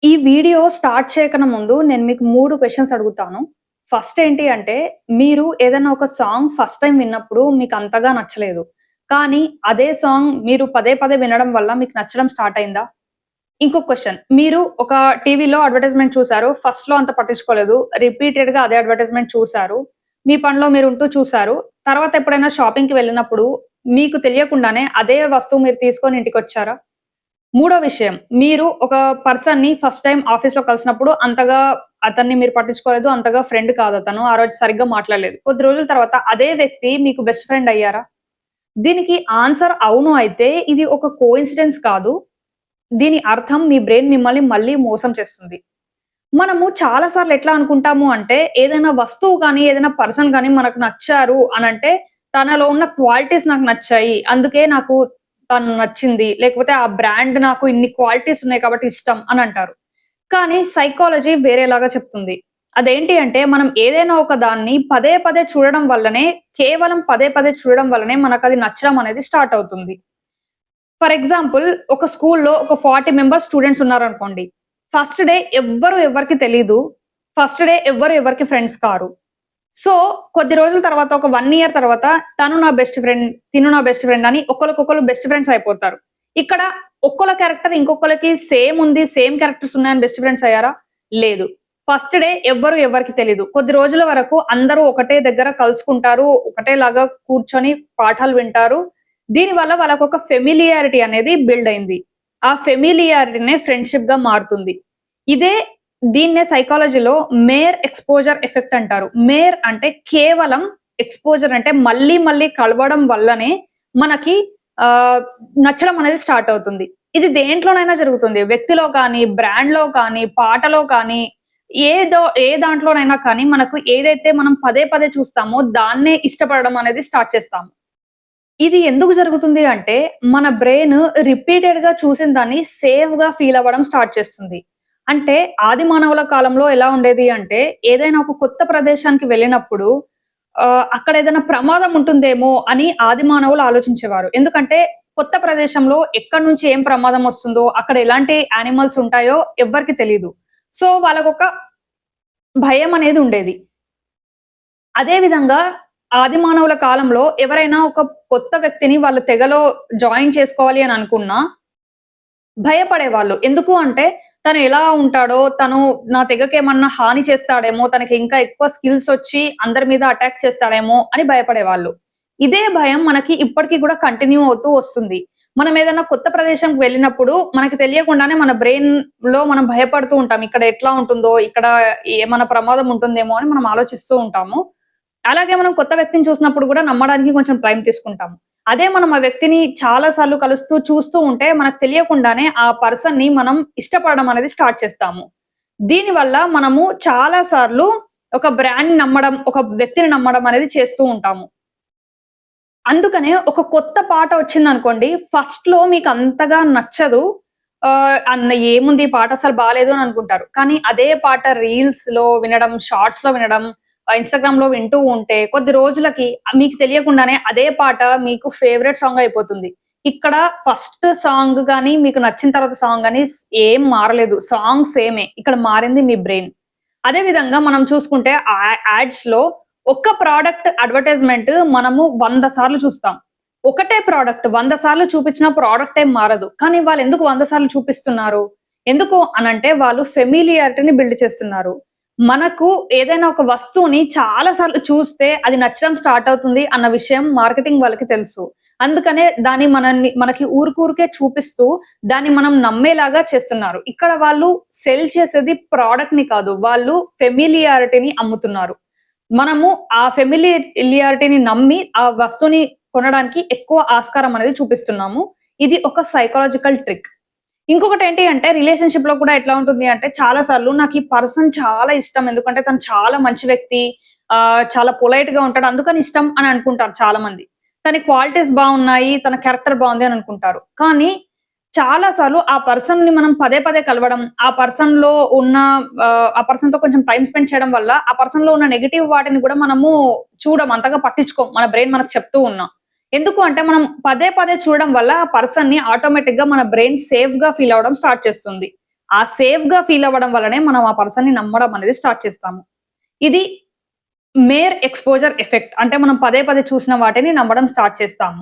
ఈ video start చేయకన్నా ముందు నేను మీకు 3 క్వెషన్స్ అడుగుతాను. ఫస్ట్ ఏంటి అంటే, మీరు ఏదైనా ఒక సాంగ్ ఫస్ట్ టైమ్ విన్నప్పుడు మీకు అంతగా నచ్చలేదు. కానీ అదే సాంగ్ మీరు పదే పదే వినడం వల్ల మీకు నచ్చడం స్టార్ట్ అయిందా? ఇంకొక క్వెషన్, మీరు ఒక టీవీలో అడ్వర్టైజ్‌మెంట్ చూసారు. ఫస్ట్‌లో అంత పట్టించుకోలేదు. రిపీటెడ్‌గా అదే అడ్వర్టైజ్‌మెంట్ చూసారు. మీ పనిలో మీరుంటూ చూసారు. తర్వాత ఎప్పుడైనా షాపింగ్‌కి వెళ్ళినప్పుడు మీకు తెలియకుండానే అదే వస్తువు మీరు తీసుకొని ఇంటికొచ్చారా? మూడో విషయం, మీరు ఒక పర్సన్‌ని ఫస్ట్ టైమ్ ఆఫీస్‌లో కలిసినప్పుడు అంతగా అతన్ని మీరు పట్టించుకోలేదు. అంతగా ఫ్రెండ్ కాదతను. ఆ రోజు సరిగ్గా మాట్లాడలేదు. కొద్ది రోజుల తర్వాత అదే వ్యక్తి మీకు బెస్ట్ ఫ్రెండ్ అయ్యారా? దీనికి ఆన్సర్ అవును అయితే ఇది ఒక కోయిన్సిడెన్స్ కాదు. దీని అర్థం మీ బ్రెయిన్ మిమ్మల్ని మళ్ళీ మోసం చేస్తుంది. మనము చాలా సార్లు ఎట్లా అనుకుంటాము అంటే, ఏదైనా వస్తువు గాని, ఏదైనా పర్సన్ గాని మనకు నచ్చారు అనంటే, తనలో ఉన్న క్వాలిటీస్ నాకు నచ్చాయి. అందుకే నాకు తను నచ్చింది. లేకపోతే ఆ బ్రాండ్ నాకు ఇన్ని క్వాలిటీస్ ఉన్నాయి కాబట్టి ఇష్టం అని అంటారు. కానీ సైకాలజీ వేరేలాగా చెప్తుంది. అదేంటి అంటే, మనం ఏదైనా ఒక దాన్ని పదే పదే చూడడం వల్లనే, కేవలం పదే పదే చూడడం వల్లనే మనకది నచ్చడం అనేది స్టార్ట్ అవుతుంది. ఫర్ ఎగ్జాంపుల్ ఒక స్కూల్‌లో ఒక 40 మెంబర్స్ స్టూడెంట్స్ ఉన్నారనుకోండి. ఫస్ట్ డే ఎవ్వరు ఎవరికీ తెలీదు. ఫస్ట్ డే ఎవ్వరు ఎవరికీ ఫ్రెండ్స్ కారు. సో, కొద్ది రోజుల తర్వాత ఒక 1 ఇయర్ తర్వాత తను నా బెస్ట్ ఫ్రెండ్, తిను నా బెస్ట్ ఫ్రెండ్ అని ఒకళ్ళకొకళ్ళు బెస్ట్ ఫ్రెండ్స్ అయిపోతారు. ఇక్కడ ఒక్కళ్ళ క్యారెక్టర్ ఇంకొకళ్ళకి సేమ్ ఉంది. సేమ్ క్యారెక్టర్స్ ఉన్నాయని బెస్ట్ ఫ్రెండ్స్ అయ్యారా? లేదు. ఫస్ట్ డే ఎవ్వరు ఎవరికీ తెలీదు. కొద్ది రోజుల వరకు అందరూ ఒకటే దగ్గర కలుసుకుంటారు. ఒకటేలాగా కూర్చొని పాఠాలు వింటారు. దీనివల్ల వాళ్ళకొక ఫెమిలియారిటీ అనేది బిల్డ్ అయింది. ఆ ఫెమిలియారిటీనే ఫ్రెండ్‌షిప్‌గా మారుతుంది. ఇదే దీన్నే సైకాలజీలో మేర్ ఎక్స్‌పోజర్ ఎఫెక్ట్ అంటారు. మేర్ అంటే కేవలం, ఎక్స్‌పోజర్ అంటే మళ్ళీ మళ్ళీ కలవడం వల్లనే మనకి ఆహ్, నచ్చడం అనేది స్టార్ట్ అవుతుంది. ఇది దేంట్లోనైనా జరుగుతుంది. వ్యక్తిలో కానీ, బ్రాండ్‌లో కానీ, పాటలో కానీ, ఏ దాంట్లోనైనా కానీ మనకు ఏదైతే మనం పదే పదే చూస్తామో దాన్నే ఇష్టపడడం అనేది స్టార్ట్ చేస్తాము. ఇది ఎందుకు జరుగుతుంది అంటే, మన బ్రెయిన్ రిపీటెడ్‌గా చూసిన దాన్ని సేమ్‌గా ఫీల్ అవ్వడం స్టార్ట్ చేస్తుంది. అంటే ఆది మానవుల కాలంలో ఎలా ఉండేది అంటే, ఏదైనా ఒక కొత్త ప్రదేశానికి వెళ్ళినప్పుడు అక్కడ ఏదైనా ప్రమాదం ఉంటుందేమో అని ఆది మానవులు ఆలోచించేవారు. ఎందుకంటే కొత్త ప్రదేశంలో ఎక్కడి నుంచి ఏం ప్రమాదం వస్తుందో, అక్కడ ఎలాంటి యానిమల్స్ ఉంటాయో ఎవ్వరికీ తెలీదు. సో, వాళ్ళకొక భయం అనేది ఉండేది. అదే విధంగా ఆది మానవుల కాలంలో ఎవరైనా ఒక కొత్త వ్యక్తిని వాళ్ళ తెగలో జాయిన్ చేసుకోవాలి అని అనుకున్నా, భయపడేవాళ్ళు. ఎందుకు అంటే తను ఎలా ఉంటాడో, తను నా తెగకేమన్నా హాని చేస్తాడేమో, తనకి ఇంకా ఎక్కువ స్కిల్స్ ఒచ్చి అందరి మీద అటాక్ చేస్తాడేమో అని భయపడేవాళ్ళు. ఇదే భయం మనకి ఇప్పటికి గూడా కంటిన్యూ అవుతూ వస్తుంది. మనం ఏదైనా కొత్త ప్రదేశంకి వెళ్ళినప్పుడు మనకి తెలియకుండానే మన బ్రెయిన్‌లో మనం భయపడుతూ ఉంటాం. ఇక్కడ ఎట్లా ఉంటుందో, ఇక్కడ ఏమన్నా ప్రమాదం ఉంటుందేమో అని మనం ఆలోచిస్తూ ఉంటాము. అలాగే మనం కొత్త వ్యక్తిని చూసినప్పుడు గూడా నమ్మడానికి కొంచెం టైం తీసుకుంటాము. అదే మనం ఆ వ్యక్తిని చాలా సార్లు కలుస్తూ, చూస్తూ ఉంటే మనకు తెలియకుండానే ఆ పర్సన్‌ని మనం ఇష్టపడడం అనేది స్టార్ట్ చేస్తాము. దీనివల్ల మనము చాలా సార్లు ఒక బ్రాండ్‌ని నమ్మడం, ఒక వ్యక్తిని నమ్మడం అనేది చేస్తూ ఉంటాము. అందుకనే ఒక కొత్త పాట వచ్చిందనుకోండి, ఫస్ట్‌లో మీకంతగా నచ్చదు. ఏముంది ఈ పాట అసలు బాలేదు అని అనుకుంటారు. కానీ అదే పాట రీల్స్‌లో వినడం, షార్ట్స్‌లో వినడం, ఇన్‌స్టాగ్రామ్‌లో వింటూ ఉంటే కొద్ది రోజులకి మీకు తెలియకుండానే అదే పాట మీకు ఫేవరెట్ సాంగ్ అయిపోతుంది. ఇక్కడ ఫస్ట్ సాంగ్ గాని, మీకు నచ్చిన తర్వాత సాంగ్ గాని ఏం మారలేదు. సాంగ్ సేమే. ఇక్కడ మారింది మీ బ్రెయిన్. అదే విధంగా మనం చూసుకుంటే యాడ్స్‌లో ఒక్క ప్రొడక్ట్ అడ్వర్‌టైజ్‌మెంట్ మనము 100 సార్లు చూస్తాం. ఒకటే ప్రొడక్ట్ 100 సార్లు చూపించిన ప్రొడక్ట్ ఏం మారదు. కానీ వాళ్ళెందుకు 100 సార్లు చూపిస్తున్నారు? ఎందుకు అనంటే వాళ్ళు ఫెమిలియారిటీని బిల్డ్ చేస్తున్నారు. మనకు ఏదైనా ఒక వస్తువుని చాలా సార్లు చూస్తే అది నచ్చడం స్టార్ట్ అవుతుంది అన్న విషయం మార్కెటింగ్ వాళ్ళకి తెలుసు. అందుకనే దాన్ని మనకి ఊరికే చూపిస్తూ దాన్ని మనం నమ్మేలాగా చేస్తున్నారు. ఇక్కడ వాళ్ళు సెల్ చేసేది ప్రొడక్ట్‌ని కాదు. వాళ్ళు ఫెమిలియారిటీని అమ్ముతున్నారు. మనము ఆ ఫెమిలియారిటీని నమ్మి ఆ వస్తువుని కొనడానికి ఎక్కువ ఆస్కారం అనేది చూపిస్తున్నాము. ఇది ఒక సైకాలజికల్ ట్రిక్. ఇంకొకటేంటి అంటే రిలేషన్‌షిప్‌లో కూడా ఎట్లా ఉంటుంది అంటే చాలా సార్లు నాకు ఈ పర్సన్ చాలా ఇష్టం. ఎందుకంటే తను చాలా మంచి వ్యక్తి. చాలా పొలైట్‌గా ఉంటాడు. అందుకని ఇష్టం అని అనుకుంటారు చాలామంది. తన క్వాలిటీస్ బావున్నాయి. తన క్యారెక్టర్ బావుంది అని అనుకుంటారు. కానీ చాలా సార్లు ఆ పర్సన్‌ని మనం పదే పదే కలవడం, ఆ పర్సన్‌లో ఉన్న ఆ పర్సన్‌తో కొంచెం టైమ్ స్పెండ్ చేయడం వల్ల ఆ పర్సన్‌లో ఉన్న నెగెటివ్ వాటిని కూడా మనము అంతగా పట్టించుకోం. మన బ్రెయిన్ మనకు చెప్తూ ఉన్నా. ఎందుకు అంటే మనం పదే పదే చూడడం వల్ల ఆ పర్సన్‌ని ఆటోమేటిక్‌గా మన బ్రెయిన్ సేఫ్‌గా ఫీల్ అవ్వడం స్టార్ట్ చేస్తుంది. ఆ సేఫ్‌గా ఫీల్ అవ్వడం వల్లనే మనం ఆ పర్సన్‌ని నమ్మడం అనేది స్టార్ట్ చేస్తాము. ఇది మేర్ ఎక్స్‌పోజర్ ఎఫెక్ట్. అంటే మనం పదే పదే చూసిన వాటిని నమ్మడం స్టార్ట్ చేస్తాము.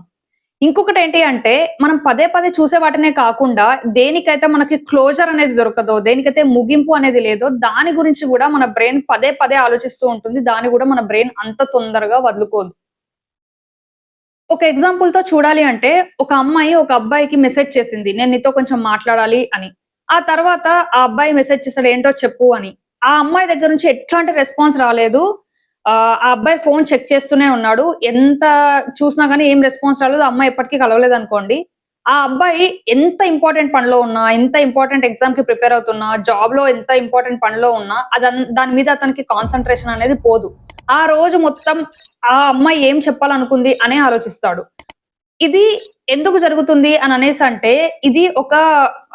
ఇంకొకటేంటి అంటే, మనం పదే పదే చూసే వాటినే కాకుండా, దేనికైతే మనకి క్లోజర్ అనేది దొరకదో, దేనికైతే ముగింపు అనేది లేదో, దాని గురించి గూడా మన బ్రెయిన్ పదే పదే ఆలోచిస్తూ ఉంటుంది. దాన్ని గూడా మన బ్రెయిన్ అంత తొందరగా వదులుకోదు. ఒక ఎగ్జాంపుల్‌తో చూడాలి అంటే, ఒక అమ్మాయి ఒక అబ్బాయికి మెసేజ్ చేసింది. "నేను నీతో కొంచెం మాట్లాడాలి" అని. ఆ తర్వాత ఆ అబ్బాయి మెసేజ్ చేసాడు, "ఏంటో చెప్పు" అని. ఆ అమ్మాయి దగ్గర నుంచి ఎట్లాంటి రెస్పాన్స్ రాలేదు. ఆ అబ్బాయి ఫోన్ చెక్ చేస్తూనే ఉన్నాడు. ఎంత చూసినా గాని ఏం రెస్పాన్స్ రాలేదు. ఆ అమ్మాయి ఎప్పటికి కలవలేదనుకోండి. ఆ అబ్బాయి ఎంత ఇంపార్టెంట్ పనిలో ఉన్నా, ఎంత ఇంపార్టెంట్ ఎగ్జామ్‌కి ప్రిపేర్ అవుతున్నా, జాబ్‌లో ఎంత ఇంపార్టెంట్ పనిలో ఉన్నా, దాని మీద అతనికి కాన్సంట్రేషన్ అనేది పోదు. ఆ రోజు మొత్తం ఆ అమ్మాయి ఏం చెప్పాలనుకుంది అనే ఆలోచిస్తాడు. ఇది ఎందుకు జరుగుతుంది అననేసంటే, ఇది ఒక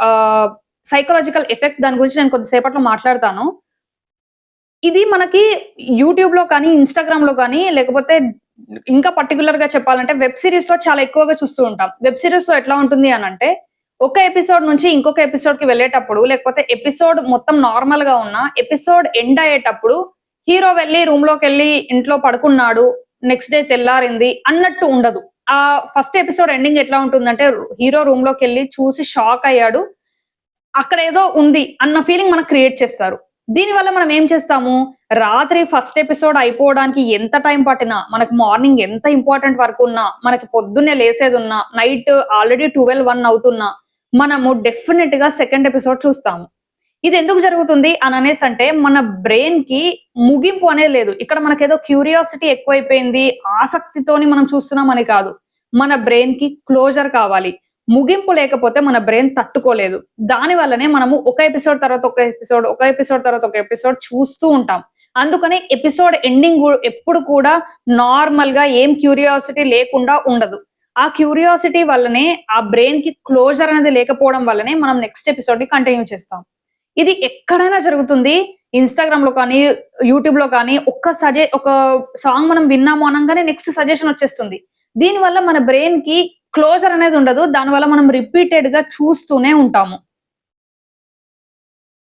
ఆహ్, సైకలాజికల్ ఎఫెక్ట్. దాని గురించి నేను కొద్దిసేపట్లో మాట్లాడతాను. ఇది మనకి యూట్యూబ్‌లో కానీ, ఇన్‌స్టాగ్రామ్‌లో గానీ, లేకపోతే ఇంకా పర్టిక్యులర్‌గా చెప్పాలంటే వెబ్ సీరీస్‌లో చాలా ఎక్కువగా చూస్తూ ఉంటాం. వెబ్ సీరీస్‌లో ఎట్లా ఉంటుంది అనంటే, ఒక ఎపిసోడ్ నుంచి ఇంకొక ఎపిసోడ్‌కి వెళ్ళేటప్పుడు, లేకపోతే ఎపిసోడ్ మొత్తం నార్మల్‌గా ఉన్నా, ఎపిసోడ్ ఎండ్ అయ్యేటప్పుడు హీరో వెళ్లి రూమ్‌లోకెళ్ళి ఇంట్లో పడుకున్నాడు. నెక్స్ట్ డే తెల్లారింది అన్నట్టు ఉండదు. ఫస్ట్ ఎపిసోడ్ ఎండింగ్ ఎట్లా ఉంటుందంటే, హీరో రూమ్‌లోకెళ్ళి చూసి షాక్ అయ్యాడు. అక్కడేదో ఉంది అన్న ఫీలింగ్ మనకు క్రియేట్ చేస్తారు. దీనివల్ల మనం ఏం చేస్తాము, రాత్రి ఫస్ట్ ఎపిసోడ్ అయిపోవడానికి ఎంత టైం పట్టినా, మనకు మార్నింగ్ ఎంత ఇంపార్టెంట్ వర్క్ ఉన్నా, మనకి పొద్దున్నే లేసేదున్నా, నైట్ ఆల్రెడీ 12, 1 అవుతున్నా, మనము డెఫినిట్‌గా సెకండ్ ఎపిసోడ్ చూస్తాము. ఇదెందుకు జరుగుతుంది అననేసంటే, మన బ్రెయిన్‌కి ముగింపు అనేది లేదు. ఇక్కడ మనకేదో క్యూరియాసిటీ ఎక్కువైపోయింది, ఆసక్తితోని మనం చూస్తున్నామని కాదు. మన బ్రెయిన్‌కి క్లోజర్ కావాలి. ముగింపు లేకపోతే మన బ్రెయిన్ తట్టుకోలేదు. దాని వల్లనే మనము ఒక ఎపిసోడ్ తర్వాత ఒక ఎపిసోడ్, ఒక ఎపిసోడ్ తర్వాత ఒక ఎపిసోడ్ చూస్తూ ఉంటాం. అందుకనే ఎపిసోడ్ ఎండింగ్ ఎప్పుడు కూడా నార్మల్‌గా ఏం క్యూరియాసిటీ లేకుండా ఉండదు. ఆ క్యూరియాసిటీ వల్లనే ఆ బ్రెయిన్‌కి క్లోజర్ అనేది లేకపోవడం వల్లనే మనం నెక్స్ట్ ఎపిసోడ్‌ని కంటిన్యూ చేస్తాం. ఇది ఎక్కడైనా జరుగుతుంది. ఇన్‌స్టాగ్రామ్‌లో కానీ, యూట్యూబ్‌లో కానీ ఒక సాంగ్ మనం విన్నాము అనంగానే నెక్స్ట్ సజెషన్ వచ్చేస్తుంది. దీనివల్ల మన బ్రెయిన్‌కి క్లోజర్ అనేది ఉండదు. దానివల్ల మనం రిపీటెడ్‌గా చూస్తూనే ఉంటాము.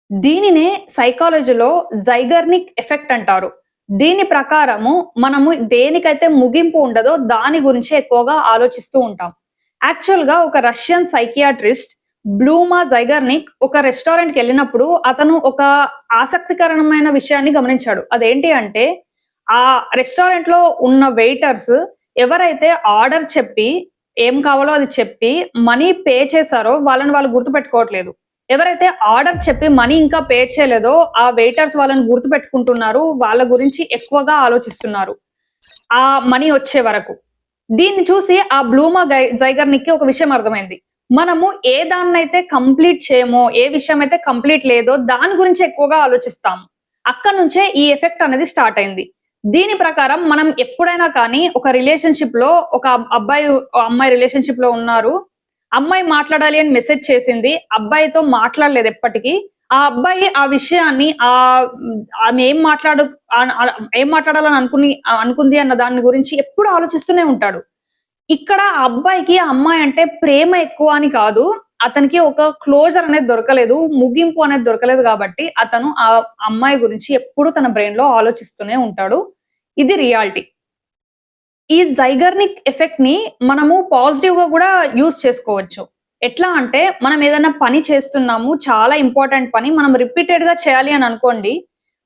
దీనినే సైకాలజీలో జైగర్నిక్ ఎఫెక్ట్ అంటారు. దీని ప్రకారము మనము దేనికైతే ముగింపు ఉండదో దాని గురించి ఎక్కువగా ఆలోచిస్తూ ఉంటాం. యాక్చువల్‌గా ఒక రష్యన్ సైకియాట్రిస్ట్ బ్లూమా జైగర్నిక్ ఒక రెస్టారెంట్‌కెళ్ళినప్పుడు అతను ఒక ఆసక్తికరమైన విషయాన్ని గమనించాడు. అదేంటి అంటే ఆ రెస్టారెంట్‌లో ఉన్న వెయిటర్స్ ఎవరైతే ఆర్డర్ చెప్పి ఏం కావాలో అది చెప్పి మనీ పే చేశారో వాళ్ళని వాళ్ళు గుర్తుపెట్టుకోవట్లేదు. ఎవరైతే ఆర్డర్ చెప్పి మనీ ఇంకా పే చేయలేదో, ఆ వెయిటర్స్ వాళ్ళని గుర్తుపెట్టుకుంటున్నారు. వాళ్ళ గురించి ఎక్కువగా ఆలోచిస్తున్నారు. ఆ మనీ వచ్చే వరకు. దీన్ని చూసి ఆ జైగర్‌నిక్‌కి ఒక విషయం అర్థమైంది. మనము ఏ దాన్నైతే కంప్లీట్ చేయమో, ఏ విషయం అయితే కంప్లీట్ లేదో దాని గురించి ఎక్కువగా ఆలోచిస్తాము. అక్కడి నుంచే ఈ ఎఫెక్ట్ అనేది స్టార్ట్ అయింది. దీని ప్రకారం మనం ఎప్పుడైనా కానీ ఒక రిలేషన్‌షిప్‌లో ఒక అబ్బాయి, అమ్మాయి రిలేషన్‌షిప్‌లో ఉన్నారు. అమ్మాయి మాట్లాడాలి అని మెసేజ్ చేసింది. అబ్బాయితో మాట్లాడలేదు ఎప్పటికి. ఆ అబ్బాయి ఆ విషయాన్ని ఆమె ఏం మాట్లాడాలని అనుకుంది అన్న దాని గురించి ఎప్పుడు ఆలోచిస్తూనే ఉంటాడు. ఇక్కడ ఆ అబ్బాయికి ఆ అమ్మాయి అంటే ప్రేమ ఎక్కువ అని కాదు. అతనికి ఒక క్లోజర్ అనేది దొరకలేదు. ముగింపు అనేది దొరకలేదు గాబట్టి, అతను ఆ అమ్మాయి గురించి ఎప్పుడు తన బ్రెయిన్‌లో ఆలోచిస్తూనే ఉంటాడు. ఇది రియాలిటీ. ఈ జైగర్నిక్ ఎఫెక్ట్‌ని మనము పాజిటివ్‌గా గూడా యూజ్ చేసుకోవచ్చు. ఎట్లా అంటే, మనం ఏదైనా పని చేస్తున్నాము, చాలా ఇంపార్టెంట్ పని. మనం రిపీటెడ్‌గా చేయాలి అని అనుకోండి.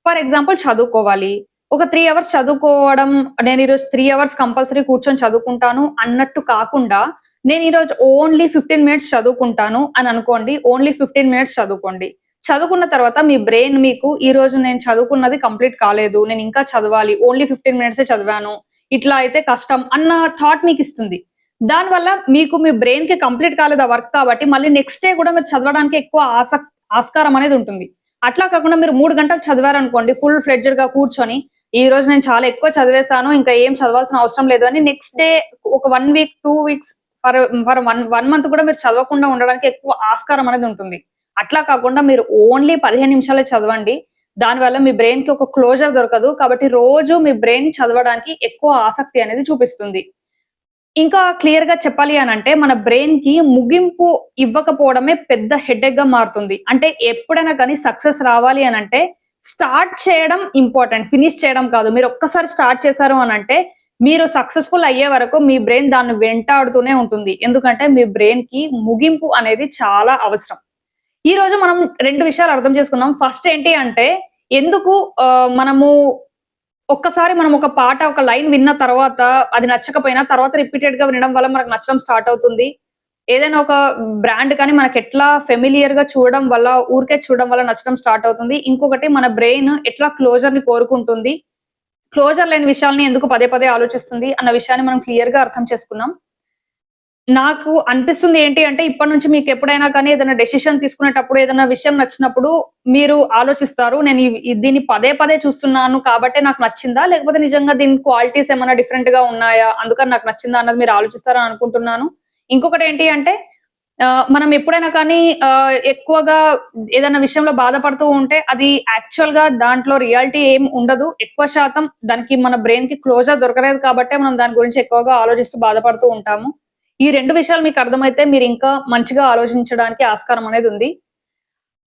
ఫర్ ఎగ్జాంపుల్ చదువుకోవాలి. ఒక 3 అవర్స్ చదువుకోవడం, నేను ఈరోజు 3 అవర్స్ కంపల్సరీ కూర్చొని చదువుకుంటాను అన్నట్టు కాకుండా, నేను ఈరోజు ఓన్లీ 15 మినిట్స్ చదువుకుంటాను అని అనుకోండి. ఓన్లీ 15 మినిట్స్ చదువుకోండి. చదువుకున్న తర్వాత మీ బ్రెయిన్ మీకు ఈరోజు నేను చదువుకున్నది కంప్లీట్ కాలేదు. నేను ఇంకా చదవాలి. ఓన్లీ 15 మినిట్సే చదివాను. ఇట్లా అయితే కష్టం అన్న థాట్ మీకిస్తుంది. దానివల్ల మీకు మీ బ్రెయిన్‌కి కంప్లీట్ కాలేదు ఆ వర్క్ కాబట్టి, మళ్ళీ నెక్స్ట్ డే గూడా మీరు చదవడానికి ఎక్కువ ఆస్కారం అనేది ఉంటుంది. అట్లా కాకుండా మీరు 3 గంటలు చదివారనుకోండి ఫుల్ ఫ్లెడ్జెడ్‌గా కూర్చొని, ఈరోజు నేను చాలా ఎక్కువ చదివేశాను. ఇంకా ఏం చదవాల్సిన అవసరం లేదు అని నెక్స్ట్ డే ఒక 1 week, 2 weeks for for 1 month కూడా మీరు చదవకుండా ఉండడానికి ఎక్కువ ఆస్కారం అనేది ఉంటుంది. అట్లా కాకుండా మీరు ఓన్లీ 15 నిమిషాలే చదవండి. దానివల్ల మీ బ్రెయిన్‌కి ఒక క్లోజర్ దొరకదు. కాబట్టి రోజు మీ బ్రెయిన్ చదవడానికి ఎక్కువ ఆసక్తి అనేది చూపిస్తుంది. ఇంకా క్లియర్‌గా చెప్పాలి అనంటే, మన బ్రెయిన్‌కి ముగింపు ఇవ్వకపోవడమే పెద్ద హెడేక్‌గా మారుతుంది. అంటే ఎప్పుడైనా గానీ సక్సెస్ రావాలి అనంటే, స్టార్ట్ చేయడం ఇంపార్టెంట్. ఫినిష్ చేయడం కాదు. మీరు ఒక్కసారి స్టార్ట్ చేశారు అనంటే, మీరు సక్సెస్‌ఫుల్ అయ్యే వరకు మీ బ్రెయిన్ దాన్ని వెంటాడుతూనే ఉంటుంది. ఎందుకంటే, మీ బ్రెయిన్‌కి ముగింపు అనేది చాలా అవసరం. ఈరోజు మనం 2 విషయాలు అర్థం చేసుకున్నాం. ఫస్ట్ ఏంటి అంటే, ఎందుకు మనము ఒక్కసారి మనం ఒక పాట, ఒక లైన్ విన్న తర్వాత అది నచ్చకపోయినా తర్వాత రిపీటెడ్‌గా వినడం వల్ల మనకు నచ్చడం స్టార్ట్ అవుతుంది. ఏదైనా ఒక బ్రాండ్ కానీ మనకెట్లా ఫెమిలియర్‌గా చూడడం వల్ల, ఊరికే చూడడం వల్ల నచ్చడం స్టార్ట్ అవుతుంది. ఇంకొకటి మన బ్రెయిన్ ఎట్లా క్లోజర్‌ని కోరుకుంటుంది. క్లోజర్ లేని విషయాల్ని ఎందుకు పదే పదే ఆలోచిస్తుంది అన్న విషయాన్ని మనం క్లియర్‌గా అర్థం చేసుకున్నాం. నాకు అనిపిస్తుంది ఏంటి అంటే, ఇప్పటి నుంచి మీకెప్పుడైనా కానీ ఏదైనా డెసిషన్ తీసుకునేటప్పుడు, ఏదైనా విషయం నచ్చినప్పుడు మీరు ఆలోచిస్తారు. నేను దీన్ని పదే పదే చూస్తున్నాను కాబట్టే నాకు నచ్చిందా? లేకపోతే నిజంగా దీని క్వాలిటీస్ ఏమన్నా డిఫరెంట్‌గా ఉన్నాయా? అందుకని నాకు నచ్చిందా అన్నది మీరు ఆలోచిస్తారని అనుకుంటున్నాను. ఇంకొకటేంటి అంటే, మనం ఎప్పుడైనా కానీ ఎక్కువగా ఏదైనా విషయంలో బాధపడుతూ ఉంటే, అది యాక్చువల్‌గా దాంట్లో రియాలిటీ ఏం ఉండదు. ఎక్కువ శాతం దానికి మన బ్రెయిన్‌కి క్లోజర్ దొరకలేదు కాబట్టే మనం దాని గురించి ఎక్కువగా ఆలోచిస్తూ బాధపడుతూ ఉంటాము. ఈ 2 విషయాలు మీకర్థమైతే మీరింకా మంచిగా ఆలోచించడానికి ఆస్కారం అనేదుంది.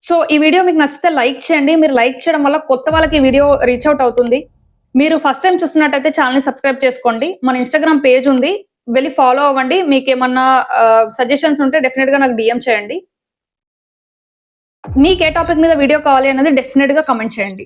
సో, ఈ వీడియో మీకు నచ్చితే లైక్ చేయండి. మీరు లైక్ చేయడం వల్ల కొత్త వాళ్ళకి ఈ వీడియో రీచ్ ఔట్ అవుతుంది. మీరు ఫస్ట్ టైమ్ చూస్తున్నట్టయితే ఛానెల్‌ని సబ్స్క్రైబ్ చేసుకోండి. మన ఇన్‌స్టాగ్రామ్ పేజ్ ఉంది. వెళ్లి ఫాలో అవ్వండి. మీకేమన్నా సజెషన్స్ ఉంటే డెఫినిట్‌గా నాకు డీఎం చేయండి. మీకే టాపిక్ మీద వీడియో కావాలి అనేది డెఫినిట్‌గా కామెంట్ చేయండి.